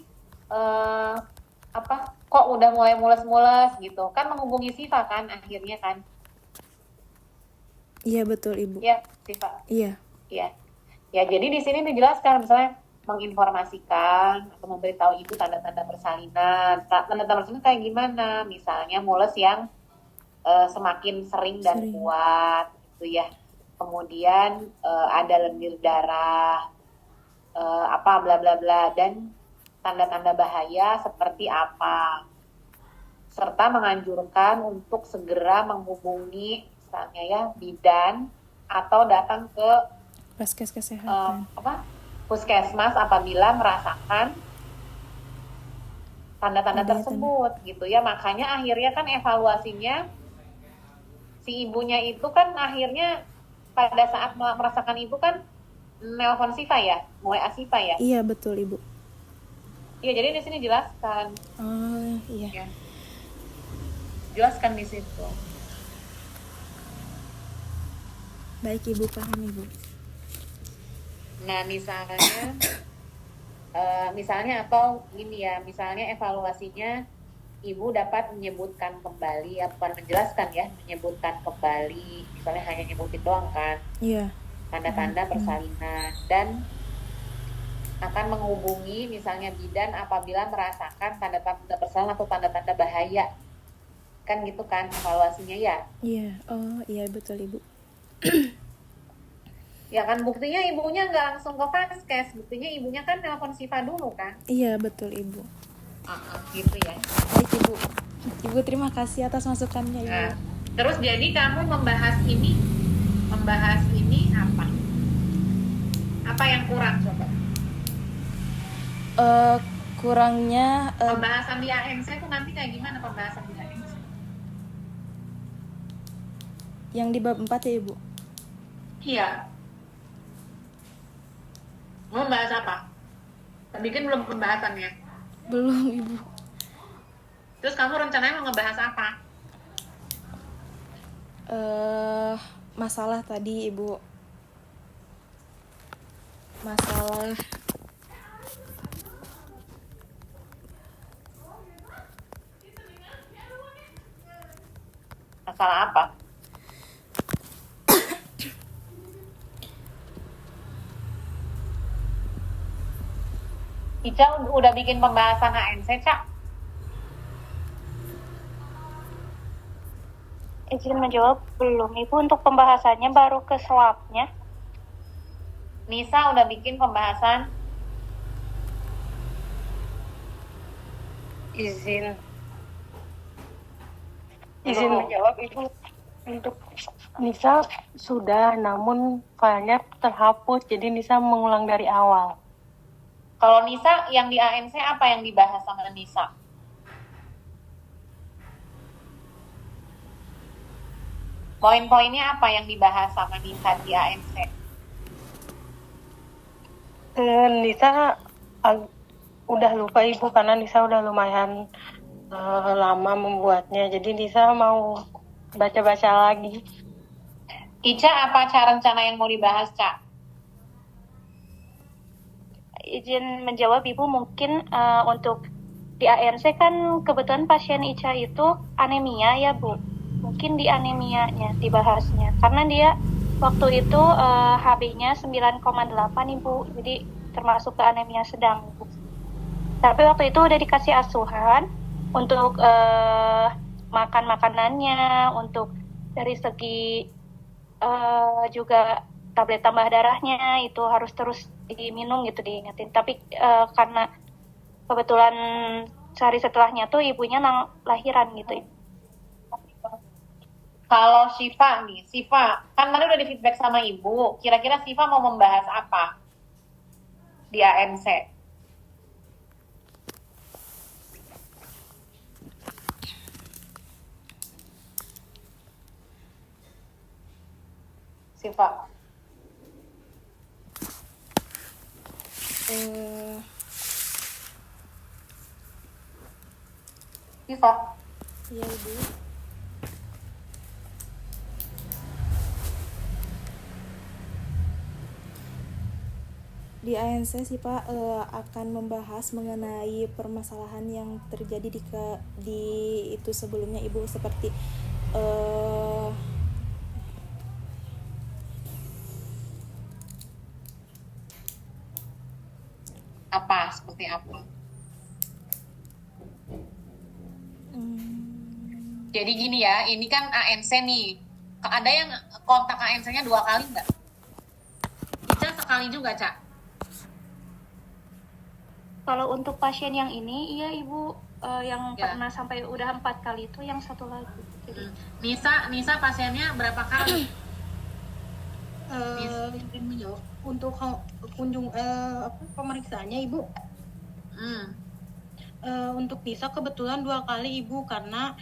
kok udah mulai mules-mules gitu. Kan menghubungi Siva kan akhirnya kan? Iya betul ibu. Iya, Siva. Iya. Iya. Ya, jadi di sini dijelaskan misalnya menginformasikan atau memberitahu ibu tanda-tanda persalinan. Tanda-tanda persalinan kayak gimana? Misalnya mules yang semakin sering dan kuat gitu ya. Kemudian ada lendir darah, bla bla bla, dan tanda-tanda bahaya seperti apa. Serta menganjurkan untuk segera menghubungi misalnya ya bidan atau datang ke Vaskes kesehatan. puskesmas apabila merasakan tanda-tanda tersebut gitu ya. Makanya akhirnya kan evaluasinya si ibunya itu kan akhirnya pada saat merasakan ibu kan nelpon Siva ya, WA Siva ya. Iya betul ibu. Iya, jadi di sini jelaskan. Oh iya. Ya. Jelaskan di situ. Baik ibu, paham ibu. Nah misalnya atau gini ya, misalnya evaluasinya ibu dapat menyebutkan kembali, bukan menjelaskan ya, menyebutkan kembali, misalnya hanya nyebutin doang kan, Iya. tanda-tanda persalinan, dan akan menghubungi misalnya bidan apabila merasakan tanda-tanda persalinan atau tanda-tanda bahaya, kan gitu kan evaluasinya ya. Iya, oh iya betul ibu. Ya kan buktinya ibunya nggak langsung ke Vaskes, buktinya ibunya kan telepon Siva dulu kan. Iya, betul Ibu. Gitu ya. Baik Ibu. Ibu terima kasih atas masukannya Ibu. Nah, terus jadi kamu membahas ini apa? Apa yang kurang coba? Kurangnya Pembahasan di ANC itu nanti kayak gimana pembahasan di ANC? yang di bab 4 ya Ibu. Iya. Mau bahas apa? Bikin belum pembahasannya. Belum Ibu. Terus kamu rencananya mau ngebahas apa? Masalah tadi Ibu. Masalah Masalah apa? Ica udah bikin pembahasan ANC, Cak. Izin menjawab belum Ibu, untuk pembahasannya baru ke swabnya. Nisa udah bikin pembahasan. Izin Belum. menjawab Ibu. Untuk Nisa sudah, namun filenya terhapus, jadi Nisa mengulang dari awal. Kalau Nisa yang di ANC apa yang dibahas sama Nisa? Poin-poinnya apa yang dibahas sama Nisa di ANC? Nisa udah lupa Ibu, karena Nisa udah lumayan lama membuatnya, jadi Nisa mau baca-baca lagi. Ica apa rencana yang mau dibahas, Cak? Izin menjawab Ibu, mungkin untuk di ANC kan kebetulan pasien Ica itu anemia ya Bu. Mungkin di anemianya dibahasnya, karena dia waktu itu HB-nya 9,8 Ibu, jadi termasuk ke anemia sedang Ibu. Tapi waktu itu udah dikasih asuhan untuk makan makanannya, untuk dari segi juga tablet tambah darahnya itu harus terus diminum gitu, diingetin. Tapi karena kebetulan sehari setelahnya tuh ibunya lahiran gitu. Kalau Siva nih, Siva kan tadi udah di feedback sama ibu. Kira-kira Siva mau membahas apa di ANC? Siva. Siva. Iya Ibu. Di ANC sih Pak akan membahas mengenai permasalahan yang terjadi di itu sebelumnya Ibu, seperti Apa? Seperti apa? Jadi gini ya, ini kan ANC nih. Ada yang kontak ANC-nya 2 kali nggak? Ica sekali juga, Cak. Kalau untuk pasien yang ini, iya Ibu, yang Ya. pernah sampai udah 4 kali itu yang satu lagi. Jadi, Nisa pasiennya berapa kali? Izin menjawab untuk pemeriksaannya Ibu. Untuk Nisa kebetulan 2 kali Ibu, karena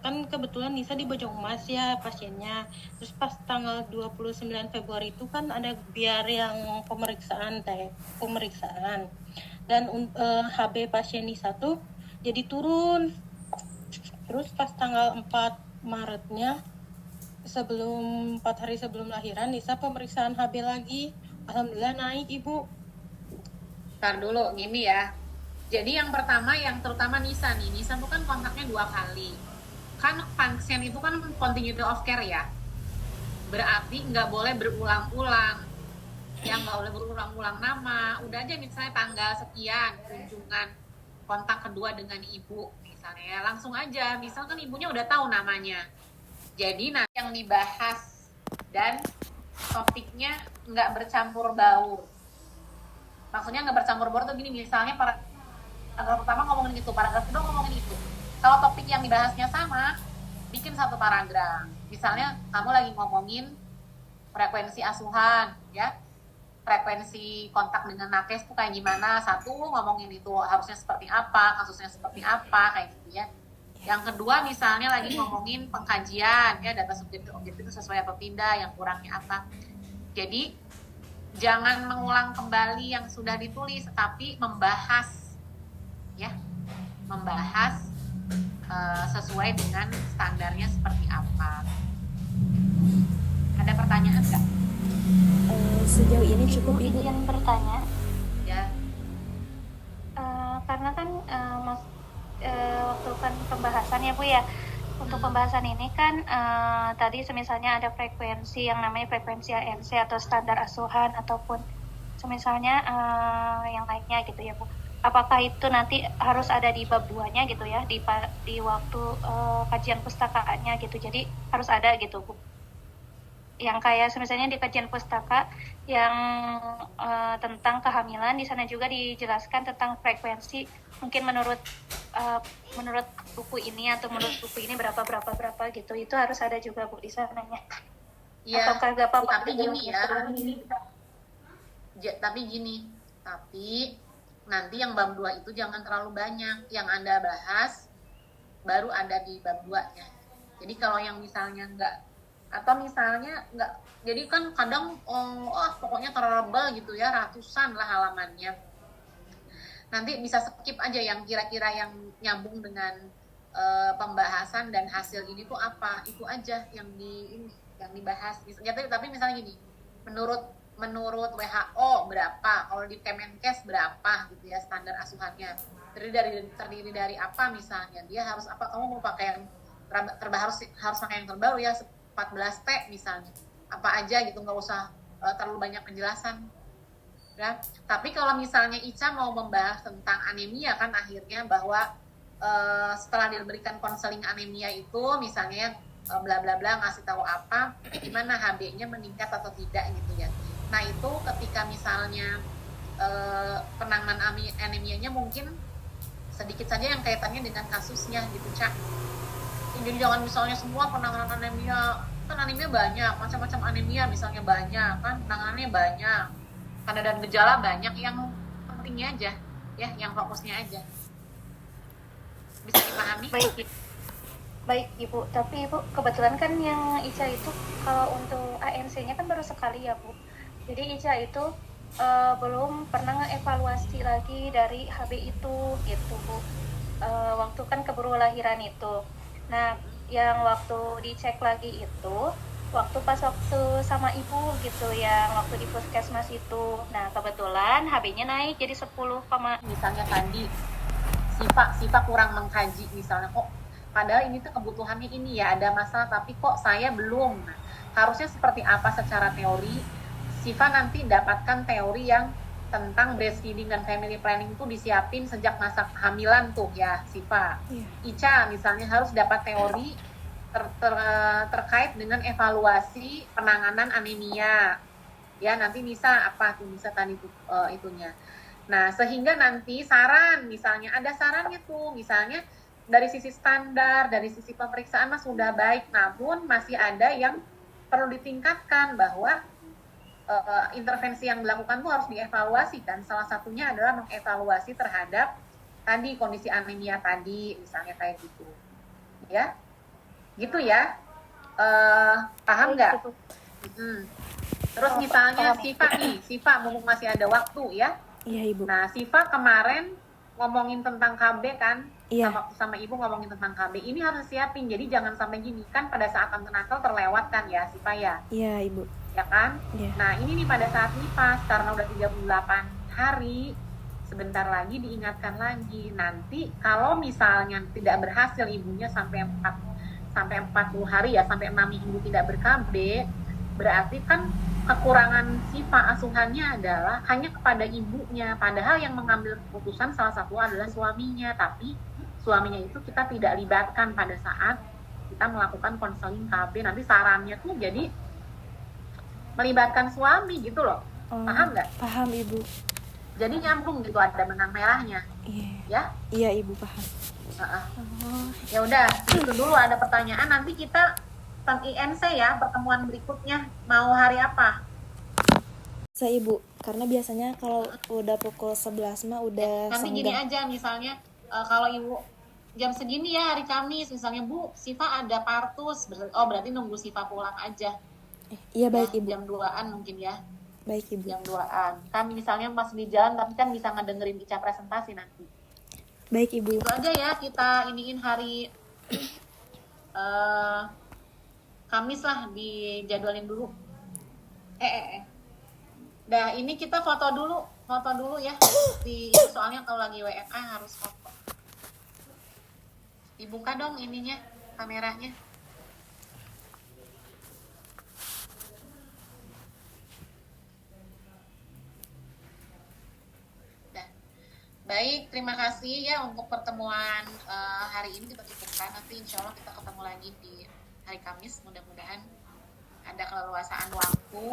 kan kebetulan Nisa di Bojongmas ya pasiennya. Terus pas tanggal 29 Februari itu kan ada biar yang pemeriksaan. Dan HB pasien Nisa tuh jadi turun. Terus pas tanggal 4 Maretnya, 4 hari sebelum lahiran, Nisa pemeriksaan HB lagi. Alhamdulillah naik Ibu. Ntar dulu, gini ya. Jadi yang pertama, yang terutama Nisa nih. Nisa tuh kan kontaknya 2 kali. Kan pasien itu kan continuity of care ya. Berarti nggak boleh berulang-ulang. Yang nggak boleh berulang-ulang nama. Udah aja misalnya tanggal sekian, kunjungan kontak kedua dengan ibu. Misalnya ya, langsung aja. Misalkan ibunya udah tahu namanya. Jadi nanti yang dibahas dan topiknya nggak bercampur baur. Maksudnya nggak bercampur baur tuh gini, misalnya paragraf pertama ngomongin itu, paragraf kedua ngomongin itu. Kalau topik yang dibahasnya sama, bikin satu paragraf. Misalnya kamu lagi ngomongin frekuensi asuhan, ya, frekuensi kontak dengan nakes tuh kayak gimana, satu ngomongin itu harusnya seperti apa, kasusnya seperti apa, kayak gitu ya. Yang kedua misalnya lagi ngomongin pengkajian, ya, data subjektif objektif itu sesuai atau tidak, yang kurangnya apa. Jadi jangan mengulang kembali yang sudah ditulis, tapi membahas, ya, membahas sesuai dengan standarnya seperti apa. Ada pertanyaan nggak? Sejauh ini cukup Ibu Ibu. izin bertanya, Ya, karena kan waktu kan pembahasan ya Bu ya, untuk pembahasan ini kan tadi semisalnya ada frekuensi yang namanya frekuensi ANC atau standar asuhan ataupun semisalnya yang lainnya gitu ya Bu. Apakah itu nanti harus ada di bab 2-nya gitu ya, di waktu kajian pustakaannya gitu, jadi harus ada gitu Bu. Yang kayak misalnya di kajian pustaka yang tentang kehamilan, di sana juga dijelaskan tentang frekuensi, mungkin menurut buku ini atau menurut buku ini berapa gitu, itu harus ada juga Bu di sananya. ya. Apakah gak apa-apa? Tapi gini ya, tapi nanti yang bab 2 itu jangan terlalu banyak. Yang Anda bahas baru ada di bab 2-nya. Jadi kalau yang misalnya enggak, atau misalnya enggak, jadi kan kadang pokoknya terlalu gitu ya, ratusan lah halamannya. Nanti bisa skip aja yang kira-kira yang nyambung dengan pembahasan dan hasil ini tuh apa, itu aja yang dibahas. Tapi misalnya gini, menurut WHO berapa, kalau di Kemenkes berapa gitu ya standar asuhannya, terdiri dari apa, misalnya dia harus apa, kamu mau pakai yang terbaru, harus pakai yang terbaru ya, 14T misalnya, apa aja gitu, nggak usah terlalu banyak penjelasan ya. Tapi kalau misalnya Ica mau membahas tentang anemia kan akhirnya, bahwa setelah diberikan konseling anemia itu misalnya bla bla bla, ngasih tahu apa, gimana HB-nya meningkat atau tidak gitu ya. Nah itu ketika misalnya penanganan anemianya mungkin sedikit saja yang kaitannya dengan kasusnya gitu, Cak. Jadi jangan misalnya semua penanganan anemia, kan anemia banyak, macam-macam anemia misalnya banyak, kan penanganannya banyak, tanda dan gejala banyak, yang pentingnya aja, ya, yang fokusnya aja. Bisa dipahami? Baik Ibu, tapi Ibu kebetulan kan yang Ica itu kalau untuk ANC-nya kan baru sekali ya Bu. Jadi Ica itu belum pernah ngevaluasi lagi dari HB itu gitu Bu. Waktu kan keburu lahiran itu. Nah, yang waktu dicek lagi itu waktu sama ibu gitu, yang waktu di puskesmas itu. Nah, kebetulan HB-nya naik jadi 10, misalnya tadi Siva kurang mengkaji misalnya, kok padahal ini tuh kebutuhannya ini ya, ada masalah tapi kok saya belum. Nah, harusnya seperti apa secara teori? Siva nanti dapatkan teori yang tentang breastfeeding dan family planning itu disiapin sejak masa kehamilan tuh ya Siva. Ica misalnya harus dapat teori terkait dengan evaluasi penanganan anemia. Ya, nanti bisa apa tuh, bisa tadi itunya. Nah, sehingga nanti saran, misalnya ada sarannya tuh, misalnya dari sisi standar, dari sisi pemeriksaan mah sudah baik, namun masih ada yang perlu ditingkatkan, bahwa intervensi yang dilakukan tuh harus dievaluasi, dan salah satunya adalah mengevaluasi terhadap tadi kondisi anemia tadi, misalnya kayak gitu. Ya, gitu ya. Paham nggak? Terus misalnya Siva mumpung masih ada waktu ya. Iya Ibu. Nah, Siva kemarin ngomongin tentang KB kan, Iya. sama Ibu ngomongin tentang KB. Ini harus siapin, jadi jangan sampai gini kan pada saat antenatal terlewat kan ya Siva ya. Iya Ibu. Ya kan? Iya. Nah, ini nih pada saat nifas karena udah 38 hari, sebentar lagi diingatkan lagi. Nanti kalau misalnya tidak berhasil ibunya sampai 40 hari ya, sampai 6 minggu tidak ber-KB, berarti kan kekurangan Siva asuhannya adalah hanya kepada ibunya, padahal yang mengambil keputusan salah satu adalah suaminya, tapi suaminya itu kita tidak libatkan pada saat kita melakukan konseling KB. Nanti sarannya tuh jadi melibatkan suami gitu loh. Oh, Paham nggak? paham ibu. Jadi nyambung gitu, ada benang merahnya. Iya. Ya. Iya ibu paham. Heeh. Oh, Ya udah, itu dulu ada pertanyaan. Nanti kita INC ya, pertemuan berikutnya mau hari apa? saya ibu, karena biasanya kalau udah pukul 11 mah udah Nanti gini senggang. aja, misalnya kalau ibu jam segini ya hari Kamis, misalnya Bu, Siva ada partus, berarti nunggu Siva pulang aja. Iya baik Ya, ibu. jam 2-an mungkin ya, Baik ibu. jam 2-an. Kan misalnya masih di jalan, tapi kan bisa ngedengerin Ica presentasi nanti. Baik ibu. Itu aja ya, kita iniin hari Kamis lah, dijadwalin dulu. Dah, ini kita foto dulu ya. Soalnya kalau lagi WFA harus foto. Dibuka dong ininya, kameranya. Dah. Baik, terima kasih ya untuk pertemuan hari ini kita cukupkan. Nanti insya Allah kita ketemu lagi di hari Kamis. Mudah-mudahan ada keleluasaan waktu.